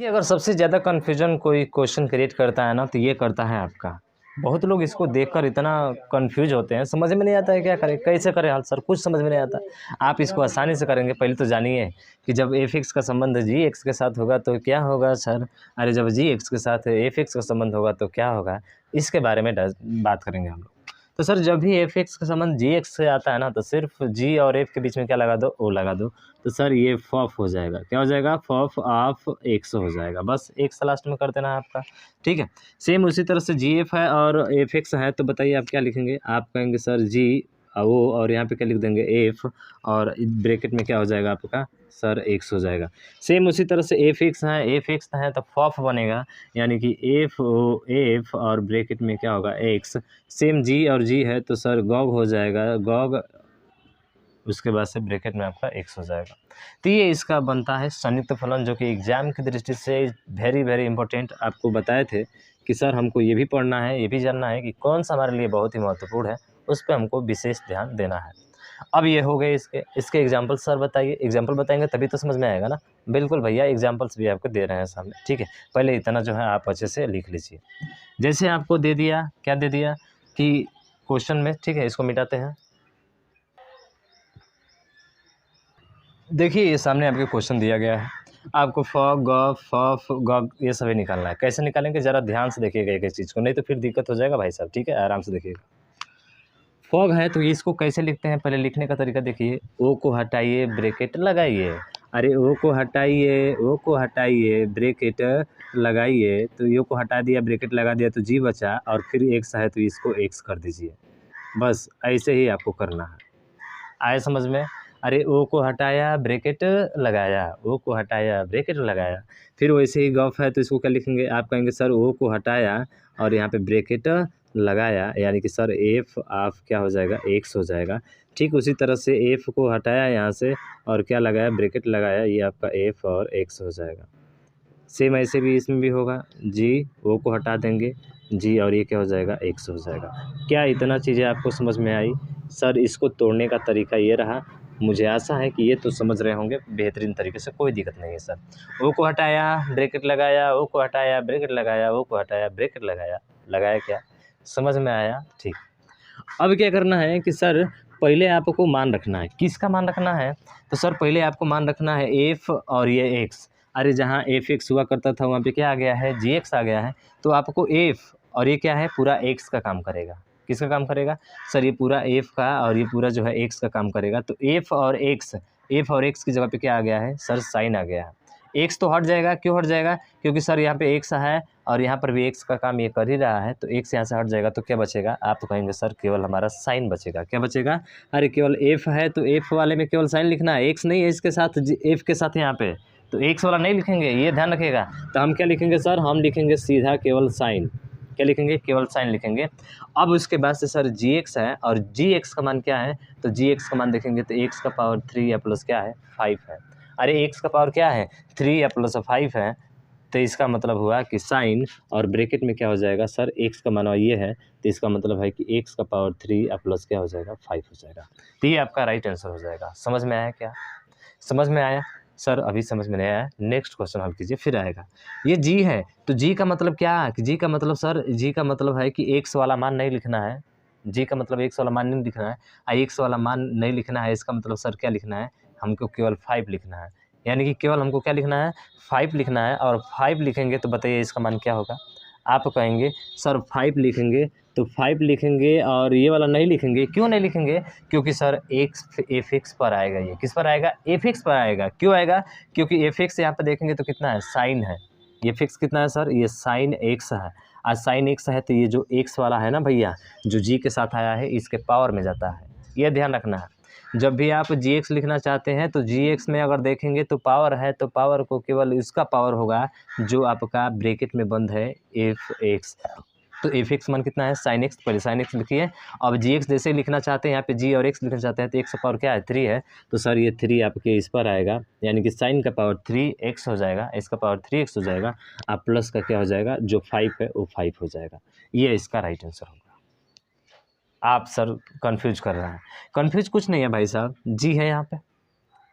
कि अगर सबसे ज़्यादा कन्फ्यूजन कोई क्वेश्चन क्रिएट करता है ना, तो ये करता है आपका। बहुत लोग इसको देखकर इतना कन्फ्यूज होते हैं, समझ में नहीं आता है क्या करें, कैसे करें हल सर, कुछ समझ में नहीं आता। आप इसको आसानी से करेंगे। पहले तो जानिए कि जब एफ एक्स का संबंध जी एक्स के साथ होगा तो क्या होगा सर। अरे जब जी एक्स के साथ एफ एक्स का संबंध होगा तो क्या होगा, इसके बारे में बात करेंगे हम लोग। तो सर जब भी एफ एक्स का संबंध जी एक्स से आता है ना, तो सिर्फ जी और एफ के बीच में क्या लगा दो, ओ लगा दो। तो सर ये फॉफ हो जाएगा, क्या हो जाएगा, फॉफ ऑफ एक्स हो जाएगा। बस एक्स लास्ट में कर देना है आपका, ठीक है। सेम उसी तरह से जी एफ है और एफ एक्स है, तो बताइए आप क्या लिखेंगे। आप कहेंगे सर जी ओ, और यहाँ पे क्या लिख देंगे एफ, और ब्रैकेट में क्या हो जाएगा आपका सर एक्स हो जाएगा। सेम उसी तरह से एफ एक्स है तो फॉफ बनेगा, यानी कि एफ ओ एफ, और ब्रैकेट में क्या होगा एक्स। सेम जी और जी है तो सर गॉग हो जाएगा, गॉग, उसके बाद से ब्रैकेट में आपका एक्स हो जाएगा। तो ये इसका बनता है संयुक्त फलन, जो कि एग्जाम की दृष्टि से वेरी वेरी इंपॉर्टेंट। आपको बताए थे कि सर हमको ये भी पढ़ना है, ये भी जानना है कि कौन सा हमारे लिए बहुत ही महत्वपूर्ण है, उस पर हमको विशेष ध्यान देना है। अब ये हो गए इसके एग्जाम्पल। सर बताइए, एग्जाम्पल बताएंगे तभी तो समझ में आएगा ना। बिल्कुल भैया, एग्जाम्पल्स भी आपको दे रहे हैं सामने, ठीक है। पहले इतना जो है आप अच्छे से लिख लीजिए। जैसे आपको दे दिया, क्या दे दिया कि क्वेश्चन में, ठीक है, इसको मिटाते हैं। देखिए ये सामने आपके क्वेश्चन दिया गया है, आपको फॉग ये सभी निकालना है। कैसे निकालेंगे ज़रा ध्यान से देखिएगा एक एक चीज़ को, नहीं तो फिर दिक्कत हो जाएगा भाई साहब, ठीक है, आराम से देखिएगा। फॉग है तो इसको कैसे लिखते हैं, पहले लिखने का तरीका देखिए। ओ को हटाइए, ब्रैकेट लगाइए। अरे ओ को हटाइए, ओ को हटाइए, ब्रैकेट लगाइए। तो यो को हटा दिया, ब्रैकेट लगा दिया, तो जी बचा, और फिर एक्स है तो इसको एक्स कर दीजिए। बस ऐसे ही आपको करना है। आए समझ में। अरे ओ को हटाया, ब्रैकेट लगाया, ओ को हटाया, ब्रैकेट लगाया। फिर वैसे ही गॉफ है तो इसको क्या लिखेंगे, आप कहेंगे सर ओ को हटाया और यहाँ पे ब्रैकेट लगाया, यानी कि सर एफ ऑफ क्या हो जाएगा, एक्स हो जाएगा। ठीक उसी तरह से एफ को हटाया यहाँ से और क्या लगाया, ब्रैकेट लगाया, ये आपका एफ और एक्स हो जाएगा। सेम ऐसे भी इसमें भी होगा, जी ओ को हटा देंगे, जी और ये क्या हो जाएगा, एक्स हो जाएगा। क्या इतना चीज़ें आपको समझ में आई। सर इसको तोड़ने का तरीका ये रहा। मुझे आशा है कि ये तो समझ रहे होंगे बेहतरीन तरीके से, कोई दिक्कत नहीं है सर। ओ को हटाया, ब्रैकेट लगाया, ओ को हटाया, ब्रैकेट लगाया, ओ को हटाया, ब्रैकेट लगाया, लगाया क्या, समझ में आया, ठीक। अब क्या करना है कि सर पहले आपको मान रखना है, किसका मान रखना है, तो सर पहले आपको मान रखना है एफ और ये एक्स। अरे जहाँ एफ एक्स हुआ करता था वहाँ पे क्या आ गया है, जी एक्स आ गया है। तो आपको एफ और ये क्या है, पूरा एक्स का काम करेगा। किसका काम करेगा सर, ये पूरा एफ का और ये पूरा जो है एक्स का काम करेगा। तो एफ और एक्स की जगह पे क्या आ गया है सर, साइन आ गया है। एक्स तो हट जाएगा, क्यों हट जाएगा, क्योंकि सर यहाँ पे एक्स है और यहाँ पर भी एक्स का काम ये कर ही रहा है, तो एक्स यहाँ से हट जाएगा तो क्या बचेगा, आप तो कहेंगे सर केवल हमारा साइन बचेगा। क्या बचेगा, अरे केवल एफ है तो एफ वाले में केवल साइन लिखना है, एक्स नहीं है इसके साथ, एफ के साथ यहाँ पे, तो एक्स वाला नहीं लिखेंगे, ये ध्यान रखिएगा। तो हम क्या लिखेंगे सर, हम लिखेंगे सीधा केवल साइन। क्या लिखेंगे, केवल साइन लिखेंगे। अब उसके बाद से सर जी एक्स है और जी एक्स का मान क्या है, तो जी एक्स का मान देखेंगे तो एक्स का पावर 3 या प्लस क्या है 5 है। अरे एक्स का पावर क्या है 3 या प्लस 5 है, तो इसका मतलब हुआ कि साइन और ब्रैकेट में क्या हो जाएगा सर, एक्स का मान ये है, तो इसका मतलब है कि एक्स का पावर 3 या प्लस क्या हो जाएगा 5 हो जाएगा। तो ये आपका राइट आंसर हो जाएगा। समझ में आया क्या, समझ में आया सर, अभी समझ में नहीं आया, नेक्स्ट क्वेश्चन हल कीजिए फिर आएगा। ये जी है तो जी का मतलब क्या है, कि जी का मतलब सर, जी का मतलब है कि एक्स वाला मान नहीं लिखना है। जी का मतलब एक्स वाला मान नहीं लिखना है, एक्स वाला मान नहीं लिखना है, इसका मतलब सर क्या लिखना है, हमको केवल 5 लिखना है। यानी कि केवल हमको क्या लिखना है, 5 लिखना है। और 5 लिखेंगे तो बताइए इसका मान क्या होगा। आप कहेंगे सर 5 लिखेंगे तो 5 लिखेंगे और ये वाला नहीं लिखेंगे, क्यों नहीं लिखेंगे, क्योंकि सर एक्स एफ एक्स पर आएगा, ये किस पर आएगा, एफ एक्स पर आएगा। क्यों आएगा, क्योंकि एफ एक्स यहाँ पर देखेंगे तो कितना है, साइन है। एफ एक्स कितना है सर, ये साइन एक्स है। आज साइन एक्स है तो ये जो एक्स वाला है ना भैया, जो जी के साथ आया है, इसके पावर में जाता है, ये ध्यान रखना है। जब भी आप जी एक्स लिखना चाहते हैं तो जी एक्स में अगर देखेंगे तो पावर है, तो पावर को केवल इसका पावर होगा जो आपका ब्रैकेट में बंद है एफ एक्स। तो एफ एक्स मान कितना है, साइन एक्स, पहले साइन एक्स लिखिए। अब जी एक्स जैसे लिखना चाहते हैं, यहाँ पे जी और एक्स लिखना चाहते हैं, तो एक्स का पावर क्या है 3 है, तो सर ये 3 आपके इस पर आएगा, यानी कि साइन का पावर 3x हो जाएगा, इसका पावर 3x हो जाएगा, आप प्लस का क्या हो जाएगा, जो 5 है वो 5 हो जाएगा। ये इसका राइट आंसर होगा। आप सर कंफ्यूज कर रहे हैं, कंफ्यूज कुछ नहीं है भाई साहब, जी है यहाँ पे,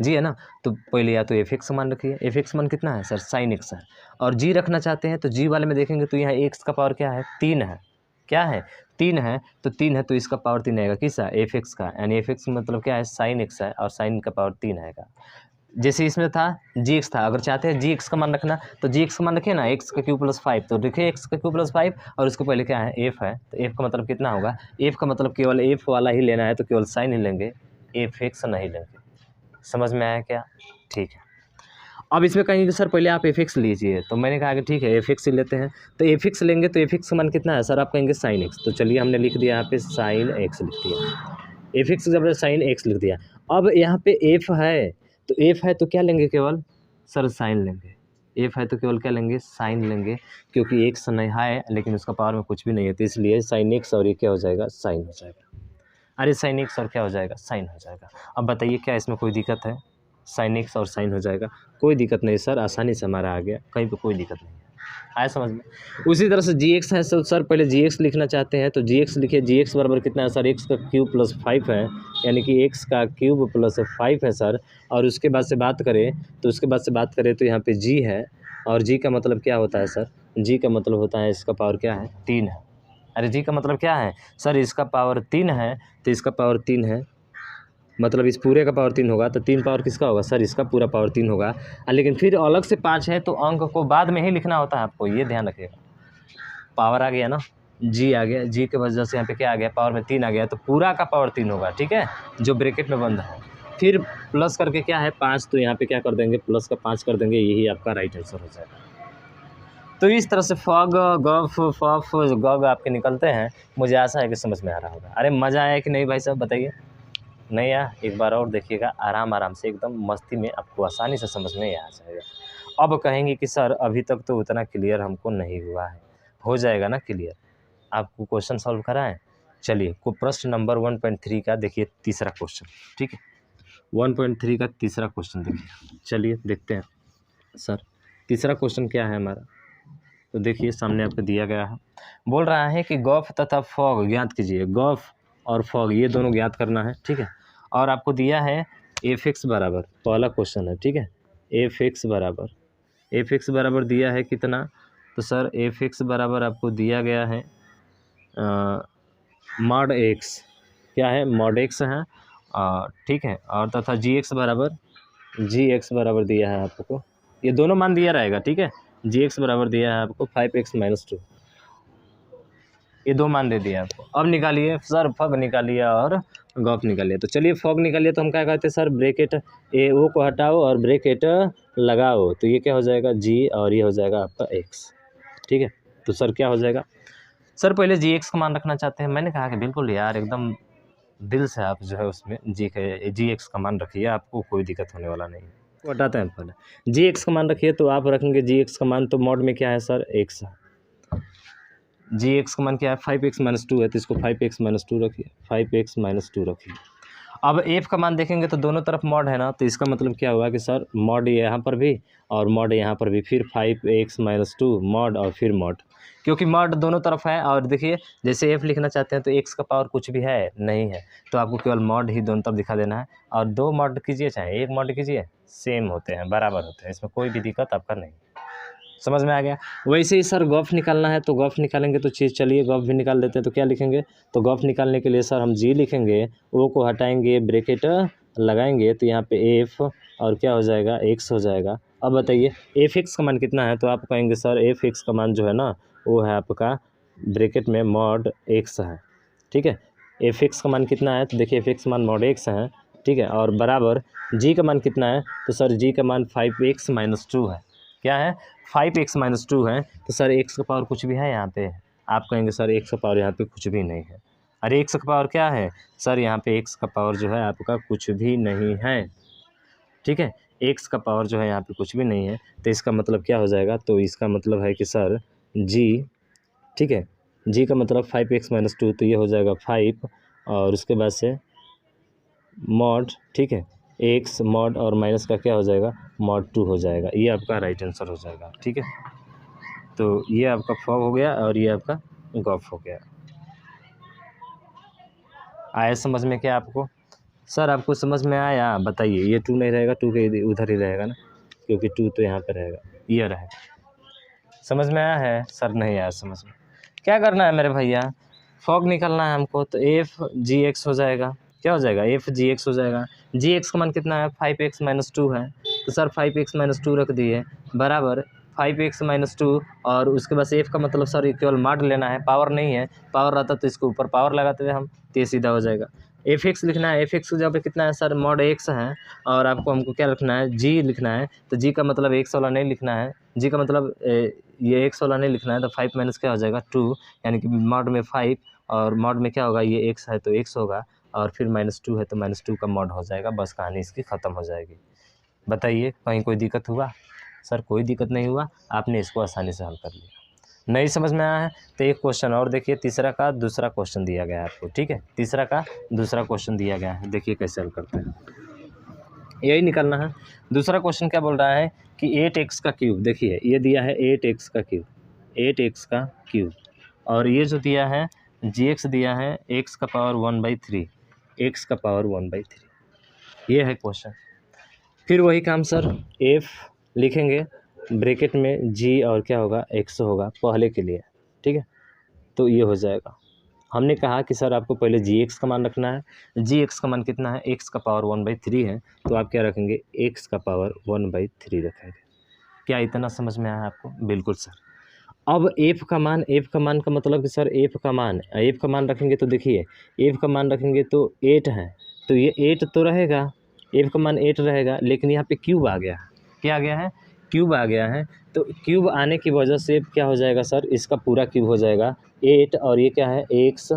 जी है ना, तो पहले या तो एफ एक्स का मान रखिए, एफ एक्स मान कितना है सर, साइन एक्स है, और जी रखना चाहते हैं तो जी वाले में देखेंगे तो यहाँ एक्स का पावर क्या है, 3 है, क्या है 3 है, तो 3 है तो इसका पावर 3 आएगा, किसका, एफ एक्स का, यानी एफ एक्स मतलब क्या है, साइन एक्स है, और साइन का पावर 3 आएगा। जैसे इसमें था जी एक्स था, अगर चाहते हैं जी एक्स का मान रखना तो जी एक्स का मान रखिए ना, एक्स का क्यू प्लस 5, तो देखिए एक्स का क्यू प्लस 5 और उसके पहले क्या है, एफ है, तो एफ का मतलब कितना होगा, एफ का मतलब केवल एफ वाला ही लेना है, तो केवल साइन ही लेंगे, एफ एक्स नहीं लेंगे। समझ में आया क्या? ठीक है। अब इसमें कहेंगे सर पहले आप एफ एक्स लीजिए, तो मैंने कहा कि ठीक है एफ एक्स ही लेते हैं, तो एफ एक्स लेंगे तो एफ एक्स का मान कितना है सर, आप कहेंगे साइन एक्स, तो चलिए हमने लिख दिया यहाँ पे साइन एक्स लिख दिया, एफ एक्स जब साइन एक्स लिख दिया। अब यहाँ पे एफ है, तो एफ है तो क्या लेंगे, केवल सर साइन लेंगे, एफ है तो केवल क्या लेंगे, साइन लेंगे, क्योंकि एक्स नहीं है लेकिन उसका पावर में कुछ भी नहीं है, तो इसलिए साइन एक्स और ये क्या हो जाएगा, साइन हो जाएगा। अरे साइन एक्स और क्या हो जाएगा, साइन हो जाएगा। अब बताइए क्या इसमें कोई दिक्कत है, साइन एक्स और साइन हो जाएगा, कोई दिक्कत नहीं सर, आसानी से हमारा आ गया, कहीं पे कोई दिक्कत नहीं है, आया समझ में। उसी तरह से जी एक्स है, सर पहले जी एक्स लिखना चाहते हैं तो जी एक्स लिखिए, जी एक्स बराबर कितना है सर, एक्स का क्यूब प्लस 5 है, यानी कि एक्स का क्यूब प्लस 5 है सर, और उसके बाद से बात करें तो यहाँ पे जी है, और जी का मतलब क्या होता है सर, जी का मतलब होता है इसका पावर क्या है, 3 है। अरे जी का मतलब क्या है सर, इसका पावर 3 है, तो इसका पावर 3 है, मतलब इस पूरे का पावर 3 होगा, तो 3 पावर किसका होगा सर, इसका पूरा पावर 3 होगा। लेकिन फिर अलग से 5 है तो अंक को बाद में ही लिखना होता है, आपको ये ध्यान रखिएगा। पावर आ गया ना, जी आ गया, जी के वजह से यहाँ पे क्या आ गया, पावर में 3 आ गया, तो पूरा का पावर 3 होगा, ठीक है, जो ब्रैकेट में बंद है। फिर प्लस करके क्या है 5, तो यहाँ पे क्या कर देंगे, प्लस का 5 कर देंगे, यही आपका राइट आंसर हो जाएगा। तो इस तरह से फॉग गफ फफ गग आपके निकलते हैं, मुझे आशा है कि समझ में आ रहा होगा। अरे मज़ा आया कि नहीं भाई साहब, बताइए। नहीं आया, एक बार और देखिएगा, आराम से एकदम मस्ती में आपको आसानी से समझ में आ जाएगा। अब कहेंगे कि सर अभी तक तो उतना क्लियर हमको नहीं हुआ है, हो जाएगा ना क्लियर, आपको क्वेश्चन सॉल्व कराएं। चलिए को प्रश्न नंबर 1.3 का देखिए तीसरा क्वेश्चन, ठीक है, 1.3 का तीसरा क्वेश्चन देखिए, चलिए देखते हैं सर तीसरा क्वेश्चन क्या है हमारा। तो देखिए सामने आपको दिया गया है, बोल रहा है कि गॉफ तथा फॉग ज्ञात कीजिए, गॉफ और फॉग ये दोनों ज्ञात करना है, ठीक है, और आपको दिया है एफ एक्स बराबर, पहला क्वेश्चन है, ठीक है, एफ एक्स बराबर दिया है कितना, तो सर एफ एक्स बराबर आपको दिया गया है मॉड एक्स, क्या है, मॉड एक्स है, ठीक है, और तथा जी एक्स बराबर दिया है आपको, ये दोनों मान दिया रहेगा, ठीक है, जी एक्स बराबर दिया है आपको 5x-2, ये दो मान दे दिया आपको। अब निकालिए सर, फॉग निकालिए और गॉफ निकालिए, तो चलिए फॉग निकालिए, तो हम क्या कहते हैं सर, ब्रैकेट ए ओ को हटाओ और ब्रैकेट लगाओ, तो ये क्या हो जाएगा जी, और ये हो जाएगा आपका एक्स, ठीक है। तो सर क्या हो जाएगा, सर पहले जी एक्स का मान रखना चाहते हैं, मैंने कहा कि बिल्कुल यार एकदम दिल से आप जो है उसमें जी एक्स का मान रखिए, आपको कोई दिक्कत होने वाला नहीं है। हटाते हैं पहले जी एक्स का मान रखिए, तो आप रखेंगे जी एक्स का मान, तो मॉड में क्या है सर, एक्स है, जी एक्स का मान क्या है 5x-2 है, तो इसको 5x-2 रखिए, 5x-2 रखिए। अब एफ का मान देखेंगे तो दोनों तरफ मॉड है ना, तो इसका मतलब क्या हुआ कि सर मॉड यहाँ पर भी और मॉड यहाँ पर भी, फिर 5x-2 मॉड और फिर मॉड, क्योंकि मॉड दोनों तरफ है। और देखिए जैसे एफ लिखना चाहते हैं तो एक्स का पावर कुछ भी है नहीं है, तो आपको केवल मॉड ही दोनों तरफ दिखा देना है, और दो मॉड कीजिए चाहे एक मॉड कीजिए, सेम होते हैं, बराबर होते हैं, इसमें कोई भी दिक्कत आपका नहीं। समझ में आ गया। वैसे ही सर गॉफ निकालना है, तो गॉफ निकालेंगे तो चलिए गॉफ भी निकाल देते हैं, तो क्या लिखेंगे, तो गॉफ निकालने के लिए सर हम जी लिखेंगे, ओ को हटाएंगे, ब्रैकेट लगाएंगे, तो यहाँ पे एफ और क्या हो जाएगा, एक्स हो जाएगा। अब बताइए एफ एक्स का मान कितना है, तो आप कहेंगे सर एफ एक्स का मान जो है ना वो है आपका ब्रैकेट में मॉड एक्स है, ठीक है। एफ एक्स का मान कितना है, तो देखिए एफ एक्स मान मॉड एक्स है, ठीक है, और बराबर जी का मान कितना है, तो सर जी का मान 5x-2 है, क्या है 5x-2 है, तो सर एक्स का पावर कुछ भी है यहाँ पे, आप कहेंगे सर एक्स का पावर यहाँ पे कुछ भी नहीं है। अरे एक्स का पावर क्या है सर, यहाँ पे एक्स का पावर जो है आपका कुछ भी नहीं है, ठीक है, एक्स का पावर जो है यहाँ पे कुछ भी नहीं है, तो इसका मतलब क्या हो जाएगा, तो इसका मतलब है कि सर जी, ठीक है, जी का मतलब 5x-2, तो ये हो जाएगा 5 और उसके बाद से मॉड, ठीक है, एक्स मॉड और माइनस का क्या हो जाएगा, मॉड 2 हो जाएगा, ये आपका राइट आंसर हो जाएगा, ठीक है। तो ये आपका फॉग हो गया और ये आपका गॉफ हो गया। आया समझ में क्या आपको? सर आपको समझ में आया? बताइए। ये 2 नहीं रहेगा, 2 के उधर ही रहेगा ना, क्योंकि 2 तो यहाँ पे रहेगा, ये रहेगा। समझ में आया है? सर नहीं आया समझ में। क्या करना है मेरे भैया, फॉग निकालना है हमको, तो एफ जी एक्स हो जाएगा। क्या हो जाएगा? एफ जी एक्स हो जाएगा। जी एक्स का मान कितना है? 5x-2 है, तो सर 5x-2 रख दिए बराबर 5x-2, और उसके बाद एफ का मतलब सर केवल मॉड लेना है, पावर नहीं है। पावर रहता तो इसके ऊपर पावर लगाते थे हम, तो ये सीधा हो जाएगा। एफ एक्स लिखना है, एफ एक्स की जगह पे कितना है सर? मॉड एक्स है, और आपको हमको क्या रखना है? जी लिखना है, तो जी का मतलब एक्स वाला नहीं लिखना है, जी का मतलब ये एक्स वाला नहीं लिखना है, तो 5 माइनस क्या हो जाएगा? 2, यानी कि मॉड में 5 और मॉड में क्या होगा? ये एक्स है तो एक्स होगा, और फिर -2 है तो -2 का मॉड हो जाएगा। बस कहानी इसकी ख़त्म हो जाएगी। बताइए कहीं कोई दिक्कत हुआ? सर कोई दिक्कत नहीं हुआ, आपने इसको आसानी से हल कर लिया। नहीं समझ में आया है तो एक क्वेश्चन और देखिए, तीसरा का दूसरा क्वेश्चन दिया गया है आपको, ठीक है? तीसरा का दूसरा क्वेश्चन दिया गया है, देखिए कैसे हल करते हैं, यही निकालना है। दूसरा क्वेश्चन क्या बोल रहा है कि 8x का क्यूब, देखिए ये दिया है 8x का क्यूब, 8x का क्यूब, और ये जो दिया है gx दिया है x का पावर 1/3, x का पावर 1/3, ये है क्वेश्चन। फिर वही काम सर, f लिखेंगे ब्रैकेट में g और क्या होगा? x होगा पहले के लिए, ठीक है? तो ये हो जाएगा। हमने कहा कि सर आपको पहले gx का मान रखना है, gx का मान कितना है? x का पावर 1/3 है, तो आप क्या रखेंगे? x का पावर 1/3 रखेंगे। क्या इतना समझ में आया आपको? बिल्कुल सर। अब f का मान का मतलब कि सर f का मान रखेंगे तो देखिए f का मान रखेंगे तो 8 है, तो ये 8 तो रहेगा, f का मान 8 रहेगा, लेकिन यहाँ पे क्यूब आ गया है। क्या आ गया है? क्यूब आ गया है, तो क्यूब आने की वजह से क्या हो जाएगा सर? इसका पूरा क्यूब हो जाएगा 8, और ये क्या है? x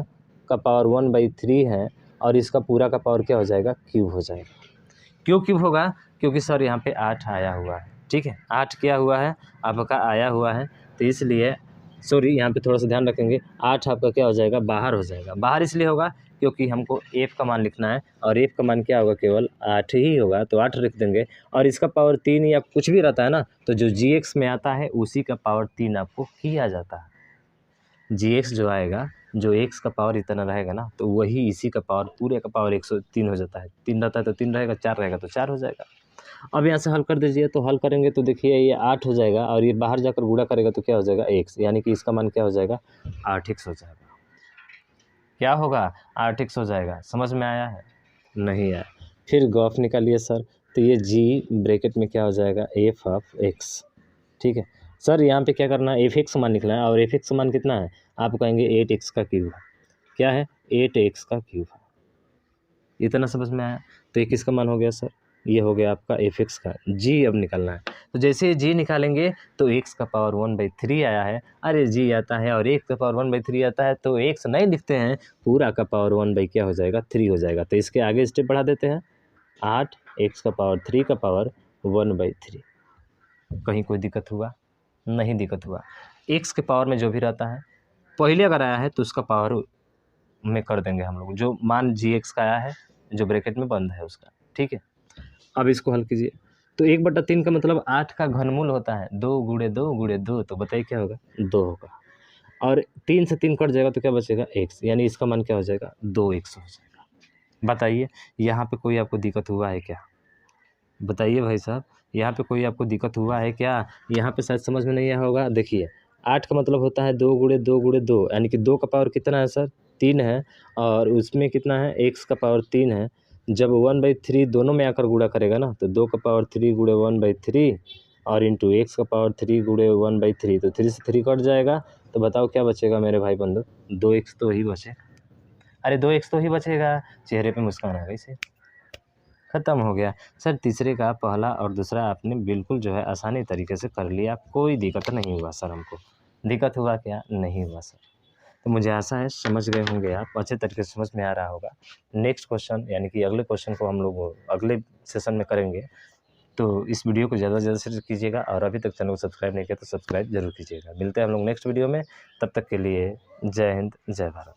का पावर 1/3 है, और इसका पूरा का पावर क्या हो जाएगा? क्यूब हो जाएगा। क्यों क्यूब होगा? क्योंकि सर यहाँ पे 8 आया हुआ है, ठीक है? 8 क्या हुआ है? आपका आया हुआ है, तो इसलिए सॉरी यहाँ पे थोड़ा सा ध्यान रखेंगे, 8 आपका क्या हो जाएगा? बाहर हो जाएगा। बाहर इसलिए होगा क्योंकि हमको f का मान लिखना है, और f का मान क्या होगा? केवल 8 ही होगा, तो 8 लिख देंगे, और इसका पावर 3 या कुछ भी रहता है ना, तो जो gx में आता है उसी का पावर 3 आपको किया जाता है। gx जो आएगा, जो x का पावर इतना रहेगा ना, तो वही इसी का पावर, पूरे का पावर 103 हो जाता है। 3 रहता है तो 3 रहेगा, 4 रहेगा तो 4 हो जाएगा। अब यहाँ से हल कर दीजिए, तो हल करेंगे तो देखिए ये 8 हो जाएगा, और ये बाहर जाकर गुणा करेगा तो क्या हो जाएगा? x, यानी कि इसका मान क्या हो जाएगा? 8x हो जाएगा। क्या होगा? 8x हो जाएगा। समझ में आया है? नहीं आया। फिर गॉफ निकालिए सर, तो ये g ब्रैकेट में क्या हो जाएगा? f ऑफ x, ठीक है? सर यहाँ पे क्या करना है? f(x) मान निकला है, और f(x) मान कितना है? आप कहेंगे 8x का क्यूब है। क्या है? 8x का क्यूब है। इतना समझ में आया? तो ये किसका मान हो गया सर? ये हो गया आपका f(x) का। g अब निकालना है, तो जैसे g निकालेंगे तो x का पावर 1/3 आया है, अरे g आता है और x का पावर 1/3 आता है, तो x नहीं लिखते हैं, पूरा का पावर 1 क्या हो जाएगा? 3 हो जाएगा। तो इसके आगे स्टेप बढ़ा देते हैं, 8 x का पावर 3 का पावर 1/3। कहीं कोई दिक्कत हुआ? नहीं दिक्कत हुआ। x के पावर में जो भी रहता है, पहले अगर आया है तो उसका पावर में कर देंगे हम लोग, जो मान gx का आया है, जो ब्रैकेट में बंद है उसका, ठीक है? अब इसको हल कीजिए, तो 1/3 का मतलब 8 का घनमूल होता है, 2 × 2 × 2, तो बताइए क्या होगा? 2 होगा, और 3 से 3 कट जाएगा तो क्या बचेगा? x, यानी इसका मान क्या हो जाएगा? 2x हो जाएगा। बताइए यहाँ पे कोई आपको दिक्कत हुआ है क्या? बताइए भाई साहब, यहाँ पे कोई आपको दिक्कत हुआ है क्या? यहाँ पे शायद समझ में नहीं आया होगा। देखिए 8 का मतलब होता है 2 × 2 × 2, यानी कि 2 का पावर कितना है सर? 3 है, और उसमें कितना है? x का पावर 3 है। जब 1/3 दोनों में आकर गुणा करेगा ना, तो 2 का पावर 3 × 1/3 और इंटू x का पावर 3 × 1/3, तो 3 से 3 कट जाएगा, तो बताओ क्या बचेगा मेरे भाई बंधु? 2x तो ही बचेगा। अरे 2x तो ही बचेगा, चेहरे पे मुस्कान आ गई से, ख़त्म हो गया। सर तीसरे का पहला और दूसरा आपने बिल्कुल जो है आसानी तरीके से कर लिया, कोई दिक्कत नहीं हुआ सर हमको। दिक्कत हुआ क्या? नहीं हुआ सर। तो मुझे आशा है समझ गए होंगे आप, अच्छे तरीके से समझ में आ रहा होगा। नेक्स्ट क्वेश्चन यानी कि अगले क्वेश्चन को हम लोग अगले सेशन में करेंगे, तो इस वीडियो को ज़्यादा से ज़्यादा शेयर कीजिएगा, और अभी तक चैनल को सब्सक्राइब नहीं किया तो सब्सक्राइब जरूर कीजिएगा। मिलते हैं हम लोग नेक्स्ट वीडियो में, तब तक के लिए जय हिंद, जय भारत।